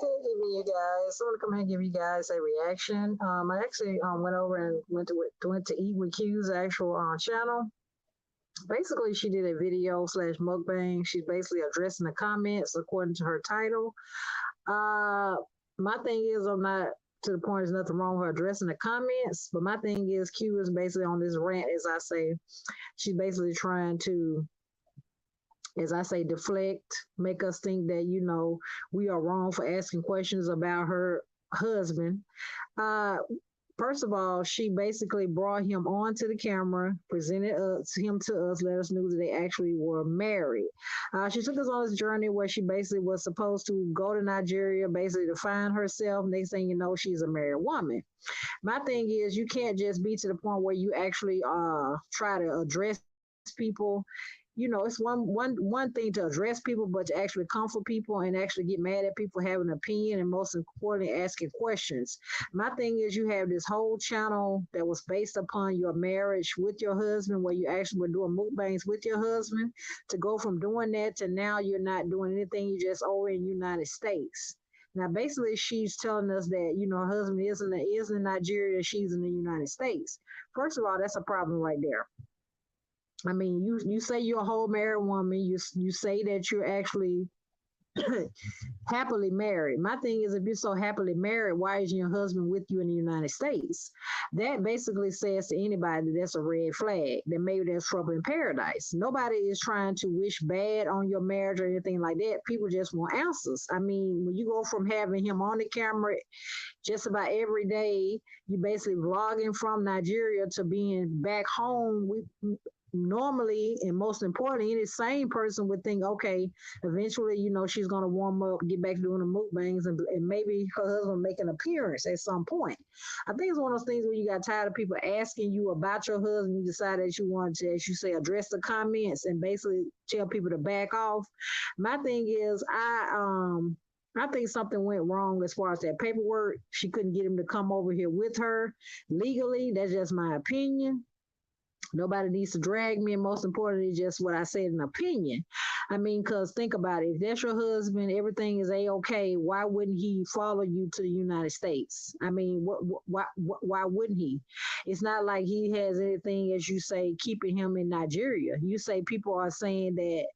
Good evening, you guys. So I want to come here and give you guys a reaction. I actually went over and went to Eat with Q's actual channel. Basically, she did a video slash mukbang. She's basically addressing the comments according to her title. Uh, my thing is, I'm not to the point. There's nothing wrong with her addressing the comments, but my thing is, Q is basically on this rant, as I say. She's basically trying to, as I say, deflect, make us think that, we are wrong for asking questions about her husband. Uh, First of all, she basically brought him onto the camera, presented him to us, let us know that they actually were married. She took us on this journey where she basically was supposed to go to Nigeria, basically to find herself. Next thing you know, she's a married woman. My thing is, you can't just be to the point where you actually try to address people. It's one thing to address people, but to actually comfort people and actually get mad at people having an opinion, and most importantly, asking questions. My thing is, you have this whole channel that was based upon your marriage with your husband, where you actually were doing mukbangs with your husband. To go from doing that to now you're not doing anything, you just over in the United States. Now, basically, she's telling us that her husband is in Nigeria, she's in the United States. First of all, that's a problem right there. I mean, you say you're a whole married woman. You say that you're actually happily married. My thing is, if you're so happily married, why is your husband with you in the United States? That basically says to anybody that that's a red flag, that maybe there's trouble in paradise. Nobody is trying to wish bad on your marriage or anything like that. People just want answers. I mean, when you go from having him on the camera just about every day, you basically vlogging from Nigeria to being back home. We normally, and most importantly, any sane person would think, okay, eventually, she's going to warm up, get back to doing the mukbangs, and maybe her husband make an appearance at some point. I think it's one of those things where you got tired of people asking you about your husband. You decided that you wanted to, as you say, address the comments and basically tell people to back off. My thing is, I think something went wrong as far as that paperwork. She couldn't get him to come over here with her legally. That's just my opinion. Nobody needs to drag me, and most importantly, just what I said, an opinion. I mean, because think about it. If that's your husband, everything is a-okay. Why wouldn't he follow you to the United States? I mean, why wouldn't he? It's not like he has anything, as you say, keeping him in Nigeria. You say people are saying that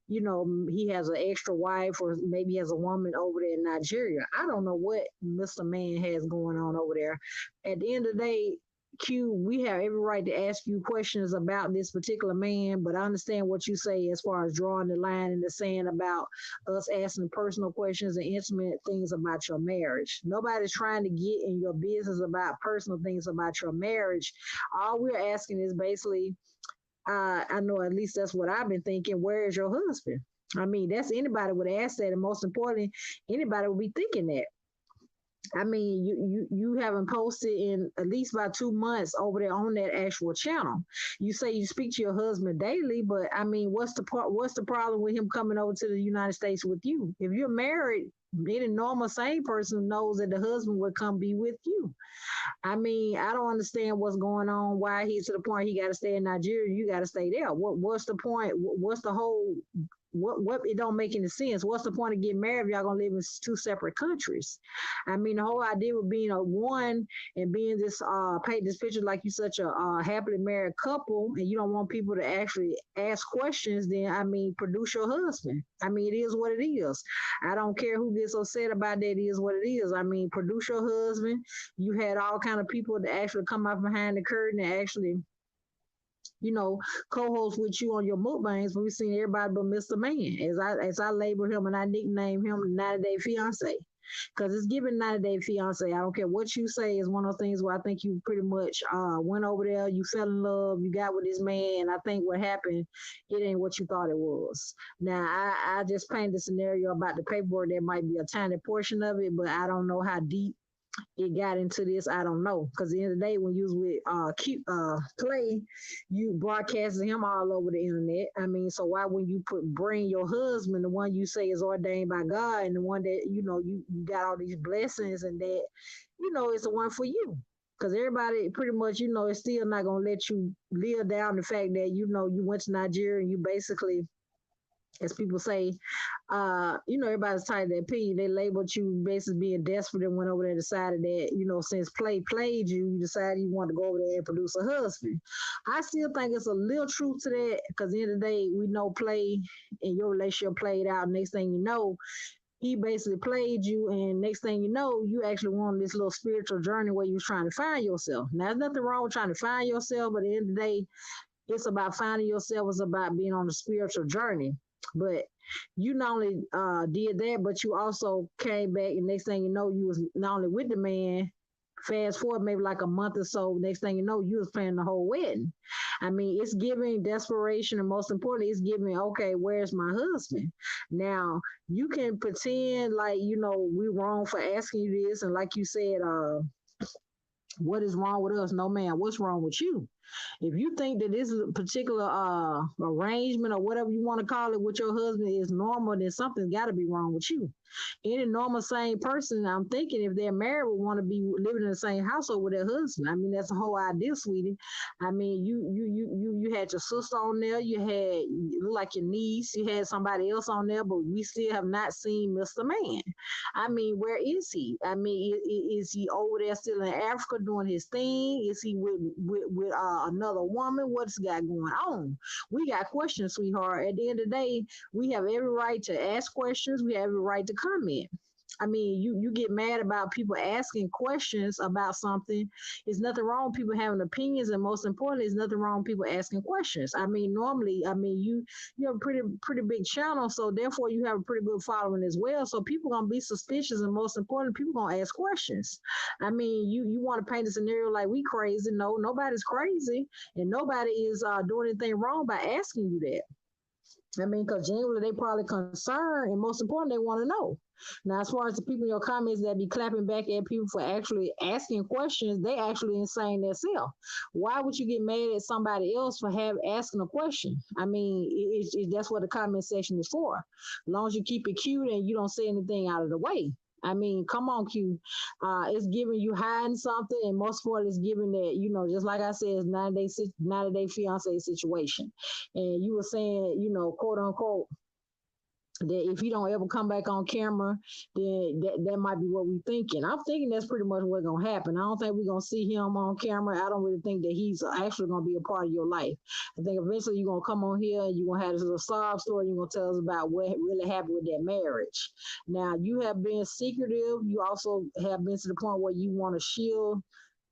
he has an extra wife, or maybe he has a woman over there in Nigeria. I don't know what Mr. Man has going on over there. At the end of the day, Q, we have every right to ask you questions about this particular man, but I understand what you say as far as drawing the line in the sand about us asking personal questions and intimate things about your marriage. Nobody's trying to get in your business about personal things about your marriage. All we're asking is basically, I know at least that's what I've been thinking. Where is your husband? I mean, that's anybody would ask that, and most importantly, anybody would be thinking that. I mean, you haven't posted in at least about 2 months over there on that actual channel. You say you speak to your husband daily, but I mean, what's the problem with him coming over to the United States with you? If you're married, any normal sane person knows that the husband would come be with you. I mean, I don't understand what's going on. Why he's to the point he got to stay in Nigeria, you got to stay there. What's the point? What's the whole? What? It don't make any sense. What's the point of getting married if y'all gonna live in two separate countries? I mean, the whole idea of being a one and being this paint this picture like you such a happily married couple, and you don't want people to actually ask questions. Then I mean, produce your husband. I mean, it is what it is. I don't care who gets upset about that. It is what it is. I mean, produce your husband. You had all kind of people that actually come out behind the curtain and actually, you know, co-host with you on your mukbangs, but we've seen everybody but Mr. Man. As I label him and I nickname him the 90 Day Fiance. Because it's giving 90 Day Fiance. I don't care what you say, is one of those things where I think you pretty much went over there, you fell in love, you got with this man, and I think what happened, it ain't what you thought it was. Now, I just painted the scenario about the paperwork. There might be a tiny portion of it, but I don't know how deep it got into this. I don't know, because at the end of the day, when you was with Clay, you broadcasted him all over the internet. I mean, so why when you bring your husband, the one you say is ordained by God, and the one that you got all these blessings, and that it's the one for you? Because everybody pretty much is still not gonna let you live down the fact that you went to Nigeria and you basically as people say, everybody's tired of that P. They labeled you basically being desperate and went over there and decided that, since Play played you, you decided you want to go over there and produce a husband. I still think it's a little truth to that because at the end of the day, we know Play and your relationship played out. Next thing you know, he basically played you, and next thing you know, you actually went on this little spiritual journey where you was trying to find yourself. Now, there's nothing wrong with trying to find yourself, but at the end of the day, it's about finding yourself. It's about being on a spiritual journey. But you not only did that, but you also came back, and next thing you know, you was not only with the man. Fast forward maybe like a month or so. Next thing you know, you was planning the whole wedding. I mean, it's giving desperation, and most importantly, it's giving, okay, where's my husband? Now you can pretend like we wrong for asking you this, and like you said, what is wrong with us? No, man, what's wrong with you? If you think that this particular arrangement or whatever you want to call it with your husband is normal, then something's got to be wrong with you. Any normal sane person, I'm thinking, if they're married, would want to be living in the same household with their husband. I mean, that's the whole idea, sweetie. I mean, you had your sister on there, you look like your niece, you had somebody else on there, but we still have not seen Mr. Man. I mean, where is he? I mean, is he over there still in Africa doing his thing? Is he with another woman? What's got going on? We got questions, sweetheart. At the end of the day, we have every right to ask questions. We have every right to comment. I mean, you get mad about people asking questions about something. There's nothing wrong with people having opinions, and most importantly, there's nothing wrong with people asking questions. I mean, normally, I mean, you have a pretty big channel, so therefore you have a pretty good following as well. So people gonna be suspicious, and most importantly, people gonna ask questions. I mean, you want to paint a scenario like we crazy? No, nobody's crazy, and nobody is doing anything wrong by asking you that. I mean, because genuinely they probably concerned, and most important, they want to know. Now, as far as the people in your comments that be clapping back at people for actually asking questions, they actually insane themselves. Why would you get mad at somebody else for asking a question? I mean, that's what the comment section is for. As long as you keep it cute and you don't say anything out of the way. I mean, come on, Q. It's giving you hiding something, and most of all, it's giving that, just like I said, it's 90-day fiance situation. And you were saying, quote unquote, that if he don't ever come back on camera, then that might be what we're thinking. I'm thinking that's pretty much what's gonna happen. I don't think we're gonna see him on camera. I don't really think that he's actually gonna be a part of your life. I think eventually you're gonna come on here and you're gonna have this little sob story. You're gonna tell us about what really happened with that marriage. Now you have been secretive. You also have been to the point where you want to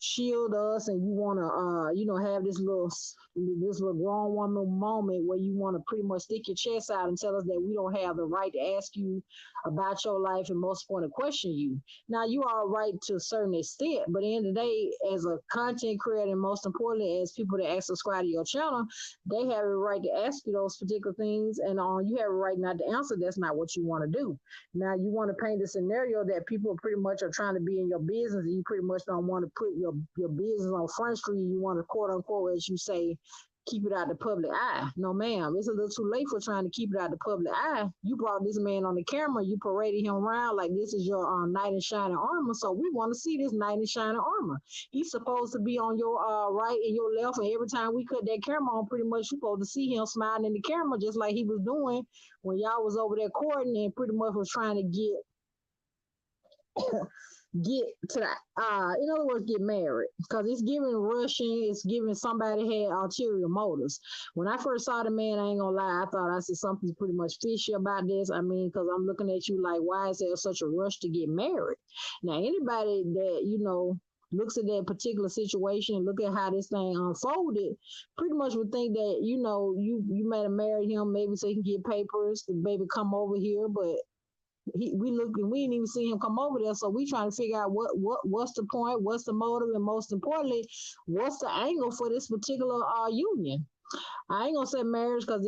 shield us, and you want to have this little grown woman moment where you want to pretty much stick your chest out and tell us that we don't have the right to ask you about your life, and most important, question you. Now you are right to a certain extent, but at the end of the day, as a content creator, and most importantly as people that actually subscribe to your channel, they have a right to ask you those particular things, and you have a right not to answer. That's not what you want to do. Now you want to paint a scenario that people pretty much are trying to be in your business, and you pretty much don't want to put your business on Front Street. You want to, quote unquote, as you say, keep it out the public eye. No, ma'am, it's a little too late for trying to keep it out the public eye. You brought this man on the camera, you paraded him around like this is your knight in shining armor. So we want to see this knight in shining armor. He's supposed to be on your right and your left, and every time we cut that camera on, pretty much you're supposed to see him smiling in the camera, just like he was doing when y'all was over there courting, and pretty much was trying to get to the in other words, get married, because it's giving rushing. It's giving somebody had ulterior motives. When I first saw the man, I ain't gonna lie, I thought, I said, something's pretty much fishy about this. I mean, because I'm looking at you like, why is there such a rush to get married? Now anybody that looks at that particular situation and look at how this thing unfolded, pretty much would think that you might have married him maybe so he can get papers to maybe come over here, but we looked and we didn't even see him come over there. So we trying to figure out what's the point, what's the motive, and most importantly, what's the angle for this particular union. I ain't gonna say marriage because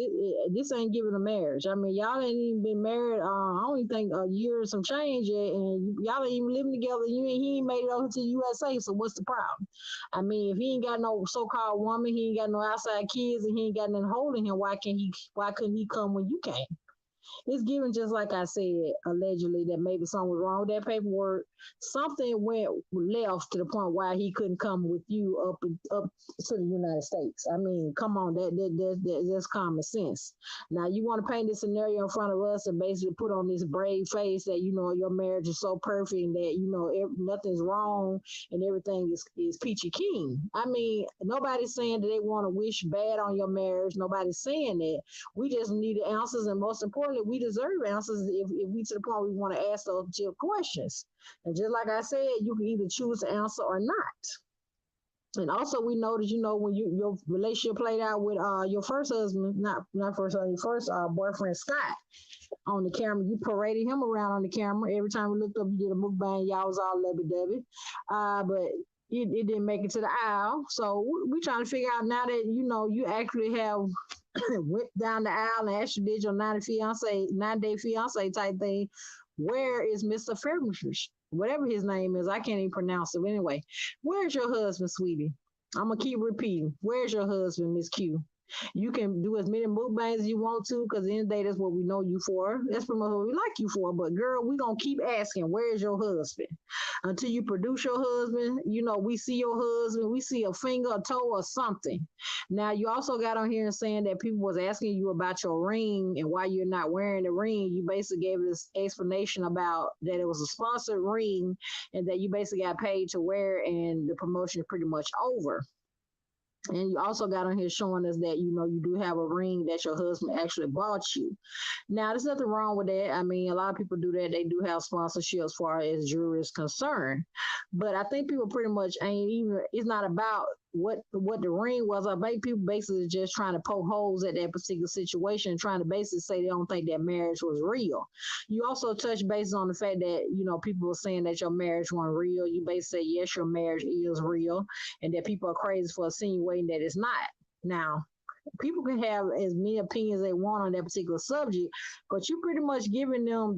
this ain't giving a marriage. I mean, y'all ain't even been married. I don't even think a year or some change yet, and y'all ain't even living together. He ain't made it over to the USA. So what's the problem? I mean, if he ain't got no so-called woman, he ain't got no outside kids, and he ain't got nothing holding him, why couldn't he come when you came? It's given just like I said, allegedly that maybe something was wrong with that paperwork. Something went left to the point why he couldn't come with you up to the United States. I mean, come on, that's common sense. Now you want to paint this scenario in front of us and basically put on this brave face that your marriage is so perfect and that nothing's wrong and everything is peachy keen. I mean, nobody's saying that they want to wish bad on your marriage. Nobody's saying that. We just need the answers, and most importantly, we deserve answers if we to the point we want to ask those questions. And just like I said, you can either choose to answer or not. And also, we know that when your relationship played out with your first husband, not first husband, your first boyfriend Scott, on the camera, you paraded him around on the camera. Every time we looked up, you did a mukbang, y'all was all lovey-dovey. But it didn't make it to the aisle. So we trying to figure out now that you actually have went down the aisle and actually did your 9-day fiance type thing. Where is Mr. Fairmish? Whatever his name is, I can't even pronounce it. But anyway, where's your husband, sweetie? I'm gonna keep repeating. Where's your husband, Miss Q? You can do as many mukbangs as you want to, because at the end of the day, that's what we know you for. That's pretty much what we like you for. But girl, we gonna keep asking, where's your husband? Until you produce your husband, we see your husband, we see a finger, a toe, or something. Now, you also got on here and saying that people was asking you about your ring and why you're not wearing the ring. You basically gave this explanation about that it was a sponsored ring and that you basically got paid to wear, and the promotion is pretty much over. And you also got on here showing us that, you do have a ring that your husband actually bought you. Now, there's nothing wrong with that. I mean, a lot of people do that. They do have sponsorship as far as jewelry is concerned. But I think people pretty much it's not about what the ring was. I think people basically just trying to poke holes at that particular situation, trying to basically say they don't think that marriage was real. You also touch base on the fact that, people are saying that your marriage wasn't real. You basically say, yes, your marriage is real, and that people are crazy for insinuating that it's not. Now, people can have as many opinions they want on that particular subject, but you pretty much giving them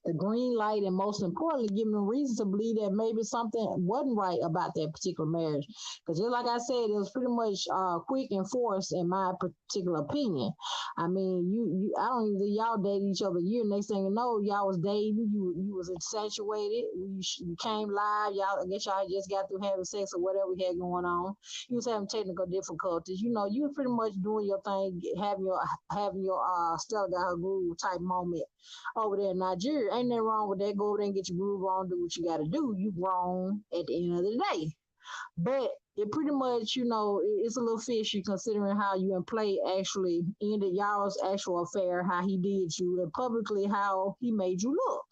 the green light, and most importantly, giving them reason to believe that maybe something wasn't right about that particular marriage. Because just like I said, it was pretty much quick and forced, in my particular opinion. I mean, I don't even think y'all dated each other a year. Next thing you know, y'all was dating. You was infatuated. You came live. I guess y'all just got through having sex or whatever we had going on. You was having technical difficulties. You were pretty much doing your thing, having your Stella got her groove type moment over there in Nigeria. Ain't nothing wrong with that. Go over there and get your groove on, do what you got to do. You grown at the end of the day. But it pretty much, it's a little fishy considering how you and Play actually ended y'all's actual affair, how he did you, and publicly how he made you look.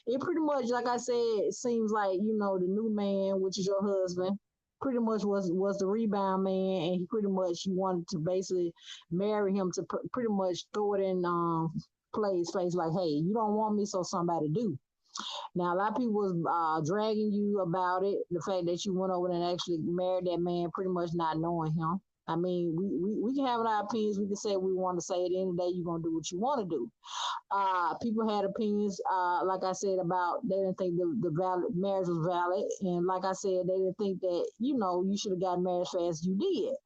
It pretty much, like I said, it seems like, the new man, which is your husband, pretty much was the rebound man, and he pretty much, you wanted to basically marry him to pretty much throw it in Play's face like, hey, you don't want me, so somebody do. Now, a lot of people was dragging you about it, the fact that you went over and actually married that man, pretty much not knowing him. I mean, we can have our opinions. We can say what we want to say. At the end of the day, you're going to do what you want to do. People had opinions, like I said, about they didn't think the marriage was valid. And like I said, they didn't think that, you should have gotten married as fast as you did.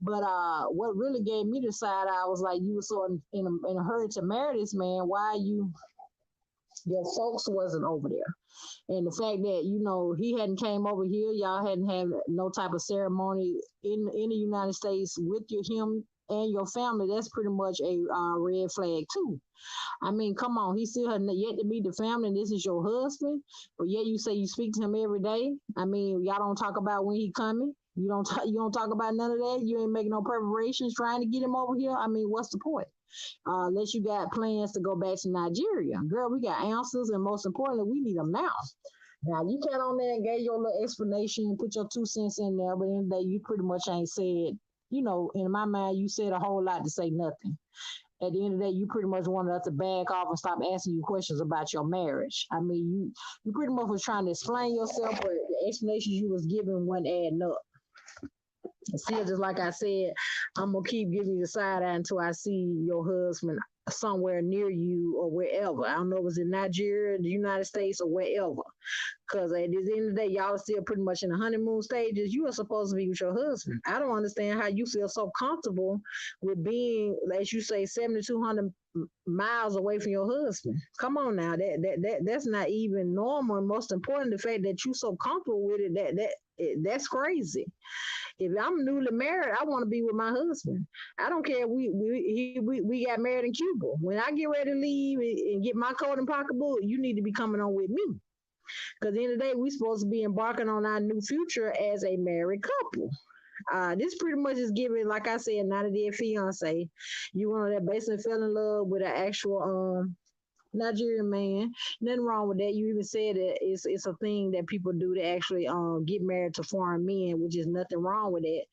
But what really gave me the side eye was like, you were so in a hurry to marry this man. Why your folks wasn't over there? And the fact that, he hadn't came over here, y'all hadn't had no type of ceremony in the United States with him and your family, that's pretty much a red flag too. I mean, come on, he still has yet to meet the family, and this is your husband, but yet you say you speak to him every day. I mean, y'all don't talk about when he coming. You don't talk about none of that. You ain't making no preparations trying to get him over here. I mean, what's the point? Unless you got plans to go back to Nigeria. Girl, we got answers, and most importantly, we need them now. Now, you came on there and gave your little explanation and put your 2 cents in there, but in the day, you pretty much ain't said, in my mind, you said a whole lot to say nothing. At the end of the day, you pretty much wanted us to back off and stop asking you questions about your marriage. I mean, you pretty much was trying to explain yourself, but the explanations you was giving wasn't adding up. And still, just like I said, I'm going to keep giving you the side eye until I see your husband somewhere near you or wherever. I don't know if it's in Nigeria, the United States, or wherever. Because at the end of the day, y'all are still pretty much in the honeymoon stages. You are supposed to be with your husband. I don't understand how you feel so comfortable with being, as you say, 7,200 miles away from your husband. Come on now, that's not even normal. And most important, the fact that you so comfortable with it, that's crazy. If I'm newly married, I want to be with my husband. I don't care. We got married in Cuba. When I get ready to leave and get my coat and pocketbook, you need to be coming on with me. Because at the end of the day, we're supposed to be embarking on our new future as a married couple. This pretty much is giving, like I said, 90 Day Fiance. You want that basically fell in love with an actual Nigerian man. Nothing wrong with that. You even said that it's a thing that people do to actually get married to foreign men, which is nothing wrong with that.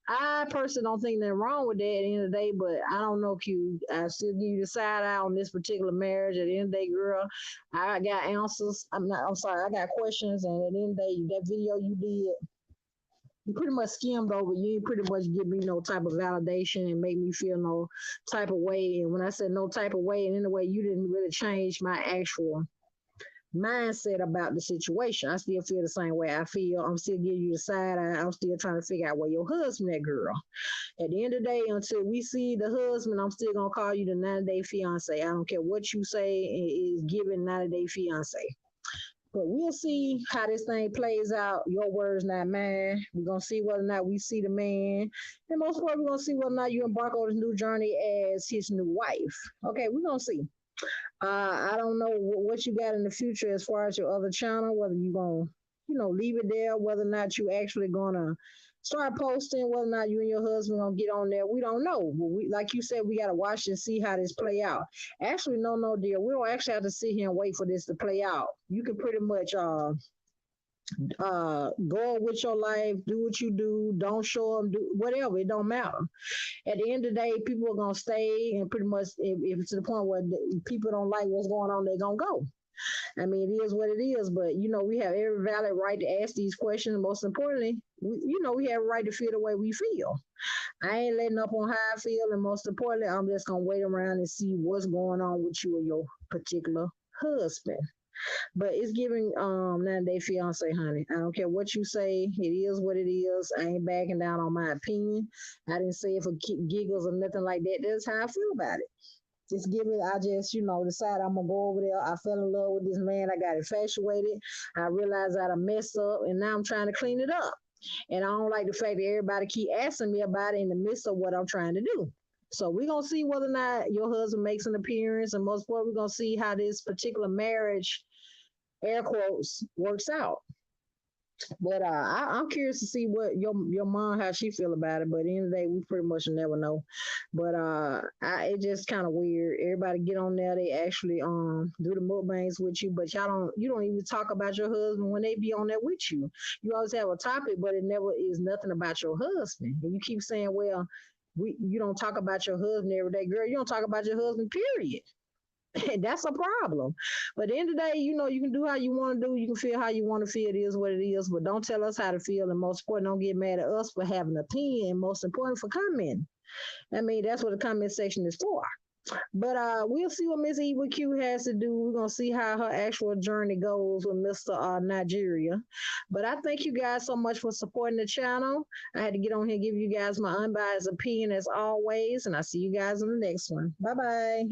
I personally don't think nothing wrong with that at the end of the day, but I don't know, Q. I still give you the side eye on this particular marriage. At the end of the day, girl, I got answers. I'm sorry, I got questions, and at the end of the day, that video you did, you pretty much skimmed over. You ain't pretty much give me no type of validation and make me feel no type of way. And when I said no type of way, and in a way, you didn't really change my actual mindset about the situation. I still feel the same way I feel. I'm still giving you the side eye. I'm still trying to figure out where your husband, that girl. At the end of the day, until we see the husband, I'm still gonna call you the 90 Day Fiance. I don't care what you say is giving 90 Day Fiance. But we'll see how this thing plays out. Your words, not mine. We're gonna see whether or not we see the man. And most of all, we're gonna see whether or not you embark on this new journey as his new wife. Okay, we're gonna see. I don't know what you got in the future as far as your other channel, whether you're gonna, leave it there, whether or not you actually gonna start posting, whether or not you and your husband gonna get on there. We don't know. But like you said, we gotta watch and see how this play out. Actually, no, dear. We don't actually have to sit here and wait for this to play out. You can pretty much go on with your life, do what you do, don't show them, do whatever. It don't matter. At the end of the day, people are gonna stay, and pretty much if it's to the point where people don't like what's going on, they're gonna go. I mean, it is what it is, but we have every valid right to ask these questions. Most importantly, we have a right to feel the way we feel. I ain't letting up on how I feel, and most importantly, I'm just gonna wait around and see what's going on with you and your particular husband. But it's giving 90 Day Fiance, honey. I don't care what you say. It is what it is. I ain't backing down on my opinion. I didn't say it for giggles or nothing like that. That's how I feel about it. Just give it. I just, decide I'm gonna go over there. I fell in love with this man. I got infatuated. I realized I messed up, and now I'm trying to clean it up. And I don't like the fact that everybody keep asking me about it in the midst of what I'm trying to do. So we're gonna see whether or not your husband makes an appearance, and most important, we're gonna see how this particular marriage, air quotes, works out. But I'm curious to see what your mom, how she feel about it. But at the end of the day, we pretty much never know. But it just kind of weird. Everybody get on there, they actually do the mukbangs with you, but you don't even talk about your husband when they be on there with you. You always have a topic, but it never is nothing about your husband. And you keep saying, well, you don't talk about your husband every day, girl. You don't talk about your husband, period. That's a problem. But at the end of the day, you can do how you want to do. You can feel how you want to feel. It is what it is. But don't tell us how to feel. And most important, don't get mad at us for having an opinion. And most important, for commenting. I mean, that's what the comment section is for. But we'll see what Miss Eva Q has to do. We're going to see how her actual journey goes with Mr. Nigeria. But I thank you guys so much for supporting the channel. I had to get on here and give you guys my unbiased opinion as always. And I'll see you guys in the next one. Bye-bye.